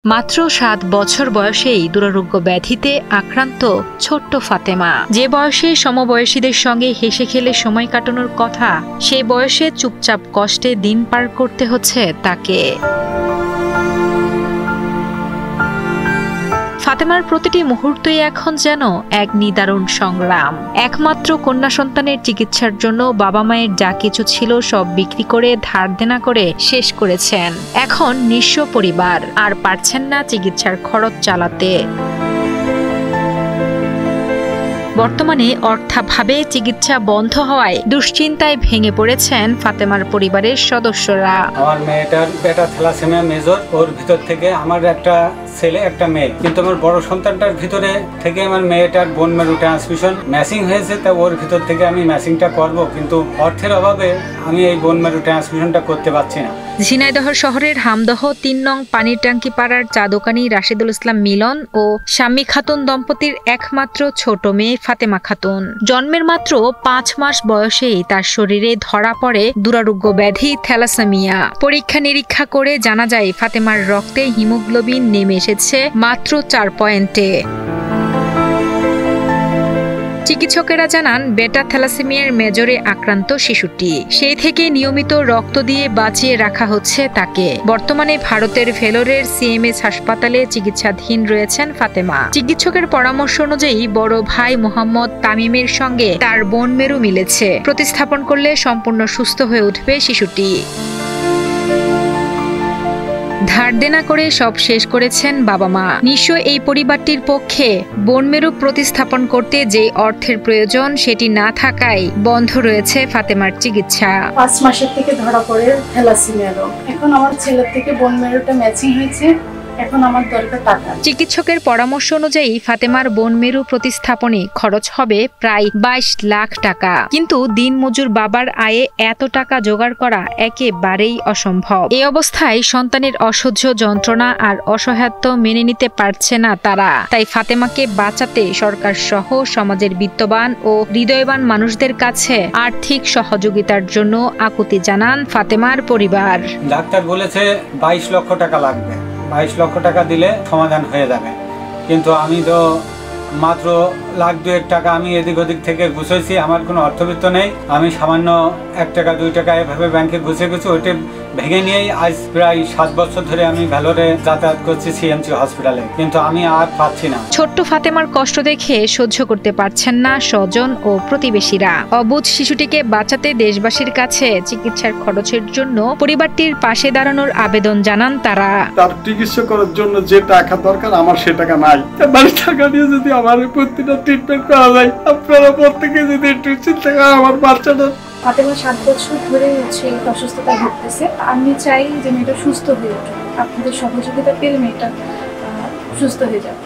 মাত্র ৭ বছর বয়সেই দুরারোগ্য ব্যাধিতে আক্রান্ত ছোট্ট ফাতেমা। যে বয়সে সমবয়সীদের সঙ্গে হেসে খেলে সময় কাটানোর কথা, সেই বয়সে চুপচাপ কষ্টে দিন পার করতে হচ্ছে তাকে। ফাতেমার প্রতিটি মুহূর্তই এখন যেন এক নিদারুণ সংগ্রাম। একমাত্র কন্যা সন্তানের চিকিৎসার জন্য বাবা মায়ের যা কিছু ছিল সব বিক্রি করে ধার দেনা করে শেষ করেছেন। এখন নিঃস্ব পরিবার, আর পারছেন না চিকিৎসার খরচ চালাতে। বর্তমানে অর্থাভাবে চিকিৎসা বন্ধ হওয়ায় দুশ্চিন্তায় ভেঙে পড়েছেন ফাতেমার পরিবারের সদস্যরা। আমার মেয়েটার বেটা থ্যালাসেমিয়া মেজর, ওর ভিতর থেকে আমার একটা ছেলে একটা মেয়ে, কিন্তু আমার বড় সন্তানটার ভিতরে থেকে আমার মেয়েটার বোন মেরু ট্রান্সমিশন ম্যাচিং হয়েছে। তা ওর ভিতর থেকে আমি ম্যাচিংটা করব, কিন্তু অর্থের অভাবে আমি এই বোন মেরু ট্রান্সমিশনটা করতে পারছি না। ঝিনাইদহ শহরের হামদহ ৩ নং পানির ট্যাঙ্কি পাড়ার চা দোকানি রাশেদুল ইসলাম মিলন ও শাম্মী খাতুন দম্পতির একমাত্র ছোট মেয়ে ফাতেমা খাতুন। জন্মের মাত্র ৫ মাস বয়সেই তার শরীরে ধরা পড়ে দুরারোগ্য ব্যাধি থ্যালাসেমিয়া। পরীক্ষা নিরীক্ষা করে জানা যায় ফাতেমার রক্তে হিমোগ্লোবিন নেমে এসেছে মাত্র ৪ পয়েন্টে। চিকিৎসকেরা জানান, বেটা থ্যালাসেমিয়ার মেজরে আক্রান্ত শিশুটি। সেই থেকে নিয়মিত রক্ত দিয়ে বাঁচিয়ে রাখা হচ্ছে তাকে। বর্তমানে ভারতের ভেলোরের সিএমএস হাসপাতালে চিকিৎসাধীন রয়েছেন ফাতেমা। চিকিৎসকের পরামর্শ অনুযায়ী বড় ভাই মোহাম্মদ তামিমের সঙ্গে তার বোন মেরু মিলেছে। প্রতিস্থাপন করলে সম্পূর্ণ সুস্থ হয়ে উঠবে শিশুটি। ধার দেনা করে সব শেষ করেছেন বাবা মা। নিঃস্ব এই পরিবারটির পক্ষে বোন মেরু প্রতিস্থাপন করতে যে অর্থের প্রয়োজন সেটি না থাকায় বন্ধ রয়েছে ফাতেমার চিকিৎসা। ৫ মাসের থেকে ধরা পড়ে থ্যালাসেমিয়া রোগ। এখন আমার ছেলের থেকে বোন মেরুটা ম্যাচিং হয়েছে। এখন আমার দরকার টাকা। চিকিৎসকের পরামর্শ অনুযায়ী ফাতেমার বোন মেরু প্রতিস্থাপনে খরচ হবে প্রায় ২২ লাখ টাকা। কিন্তু দিনমজুর বাবার আয়ে এত টাকা জোগাড় করা একেবারেই অসম্ভব। এই অবস্থায় সন্তানের অসহ্য যন্ত্রণা আর অসহায়ত্ব মেনে নিতে পারছে না তারা। তাই ফাতেমাকে বাঁচাতে সরকার সহ সমাজের বিত্তবান ও হৃদয়বান মানুষদের কাছে আর্থিক সহযোগিতার জন্য আকুতি জানান ফাতেমার পরিবার। ডাক্তার বলেছে ২২ লক্ষ টাকা লাগবে। ২২ লক্ষ টাকা দিলে সমাধান হয়ে যাবে, কিন্তু আমি তো মাত্র লাখ ২ টাকা আমি এদিক ওদিক থেকে গুছাইছি। আমার কোনো অর্থবিত্ত নেই। আমি সামান্য ১ টাকা ২ টাকা এভাবে ব্যাংকে গুছিয়ে ওইটা ভেঙে নিয়েই আজ প্রায় ৭ বছর ধরে আমি ভেলোরে যাতায়াত করছি সিএমসি হসপিটালে, কিন্তু আমি আর পাচ্ছি না। ছোট্ট ফাতেমার কষ্ট দেখে সহ্য করতে পারছেন না স্বজন ও প্রতিবেশীরা। অবুঝ শিশুটিকে বাঁচাতে দেশবাসীর কাছে চিকিৎসার খরচের জন্য পরিবারটির পাশে দাঁড়ানোর আবেদন জানান তারা। তার চিকিৎসা করার জন্য যে টাকা দরকার আমার সে টাকা নাই। বাড়ির টাকা দিয়ে যদি আমার প্রতিটা ট্রিটমেন্ট করা যায়, আপনারা প্রত্যেকে যদি একটু চিন্তা করেন আমার বাচ্চাটা। ফাতেমা ৭ বছর ধরে অসুস্থতায় ভুগতেছে। আমি চাই যে মেয়েটা সুস্থ হয়ে উঠুক। আপনাদের সহযোগিতা পেলে মেয়েটা সুস্থ হয়ে যাবে।